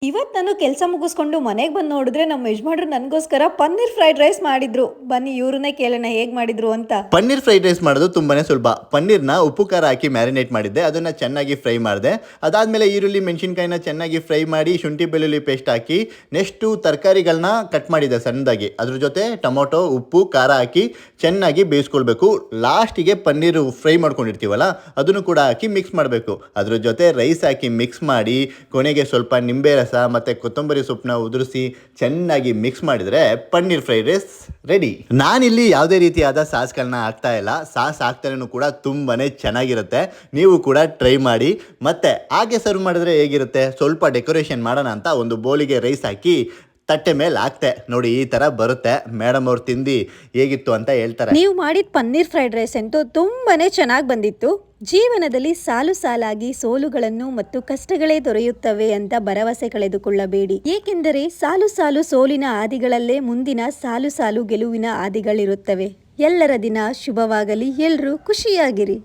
ಇವತ್ತು ನಾನು ಕೆಲಸ ಮುಗಿಸ್ಕೊಂಡು ಮನೆಗೆ ಬಂದು ನೋಡಿದ್ರೆ ನಮ್ಮ ಯಜಮಾನ್ರು ನನಗೋಸ್ಕರ ಪನ್ನೀರ್ ಫ್ರೈಡ್ ರೈಸ್ ಮಾಡಿದ್ರು. ಬನ್ನಿ ಇವ್ರನ್ನೇ ಕೇಳೋಣ ಹೇಗೆ ಮಾಡಿದ್ರು ಅಂತ. ಪನ್ನೀರ್ ಫ್ರೈಡ್ ರೈಸ್ ಮಾಡೋದು ತುಂಬಾನೇ ಸುಲಭ. ಪನ್ನೀರ್ನ ಉಪ್ಪು ಖಾರ ಹಾಕಿ ಮ್ಯಾರಿನೇಟ್ ಮಾಡಿದ್ದೆ, ಅದನ್ನ ಚೆನ್ನಾಗಿ ಫ್ರೈ ಮಾಡಿದೆ. ಅದಾದ್ಮೇಲೆ ಈರುಳ್ಳಿ ಮೆಣಸಿನ್ಕಾಯಿನ ಚೆನ್ನಾಗಿ ಫ್ರೈ ಮಾಡಿ ಶುಂಠಿ ಬೆಳ್ಳುಳ್ಳಿ ಪೇಸ್ಟ್ ಹಾಕಿ ನೆಕ್ಸ್ಟು ತರಕಾರಿಗಳನ್ನ ಕಟ್ ಮಾಡಿದೆ ಸಣ್ಣದಾಗಿ. ಅದ್ರ ಜೊತೆ ಟೊಮೊಟೊ ಉಪ್ಪು ಖಾರ ಹಾಕಿ ಚೆನ್ನಾಗಿ ಬೇಯಿಸ್ಕೊಳ್ಬೇಕು. ಲಾಸ್ಟಿಗೆ ಪನ್ನೀರು ಫ್ರೈ ಮಾಡ್ಕೊಂಡಿರ್ತೀವಲ್ಲ ಅದನ್ನು ಕೂಡ ಹಾಕಿ ಮಿಕ್ಸ್ ಮಾಡಬೇಕು. ಅದ್ರ ಜೊತೆ ರೈಸ್ ಹಾಕಿ ಮಿಕ್ಸ್ ಮಾಡಿ ಕೊನೆಗೆ ಸ್ವಲ್ಪ ನಿಂಬೆ ರಸ ಮತ್ತು ಕೊತ್ತಂಬರಿ ಸೊಪ್ಪನ್ನ ಉದುರಿಸಿ ಚೆನ್ನಾಗಿ ಮಿಕ್ಸ್ ಮಾಡಿದರೆ ಪನ್ನೀರ್ ಫ್ರೈಡ್ ರೈಸ್ ರೆಡಿ. ನಾನಿಲ್ಲಿ ಯಾವುದೇ ರೀತಿಯಾದ ಸಾಸ್ಗಳನ್ನ ಹಾಕ್ತಾ ಇಲ್ಲ. ಸಾಸ್ ಹಾಕ್ತಾನೂ ಕೂಡ ತುಂಬಾ ಚೆನ್ನಾಗಿರುತ್ತೆ. ನೀವು ಕೂಡ ಟ್ರೈ ಮಾಡಿ. ಮತ್ತು ಹಾಗೆ ಸರ್ವ್ ಮಾಡಿದ್ರೆ ಹೇಗಿರುತ್ತೆ, ಸ್ವಲ್ಪ ಡೆಕೋರೇಷನ್ ಮಾಡೋಣ ಅಂತ ಒಂದು ಬೌಲಿಗೆ ರೈಸ್ ಹಾಕಿ ತಟ್ಟೆ ಮೇಲೆ ಹಾಕ್ತೆ. ನೋಡಿ ಈ ಥರ ಬರುತ್ತೆ. ಮೇಡಮ್ ಅವ್ರು ತಿಂದು ಹೇಗಿತ್ತು ಅಂತ ಹೇಳ್ತಾರೆ. ನೀವು ಮಾಡಿದ ಪನ್ನೀರ್ ಫ್ರೈಡ್ ರೈಸ್ ಅಂತೂ ತುಂಬಾನೇ ಚೆನ್ನಾಗಿ ಬಂದಿತ್ತು. ಜೀವನದಲ್ಲಿ ಸಾಲು ಸಾಲಾಗಿ ಸೋಲುಗಳನ್ನು ಮತ್ತು ಕಷ್ಟಗಳೇ ದೊರೆಯುತ್ತವೆ ಅಂತ ಭರವಸೆ ಕಳೆದುಕೊಳ್ಳಬೇಡಿ. ಏಕೆಂದರೆ ಸಾಲು ಸಾಲು ಸೋಲಿನ ಹಾದಿಗಳಲ್ಲೇ ಮುಂದಿನ ಸಾಲು ಸಾಲು ಗೆಲುವಿನ ಹಾದಿಗಳಿರುತ್ತವೆ. ಎಲ್ಲರ ದಿನ ಶುಭವಾಗಲಿ. ಎಲ್ಲರೂ ಖುಷಿಯಾಗಿರಿ.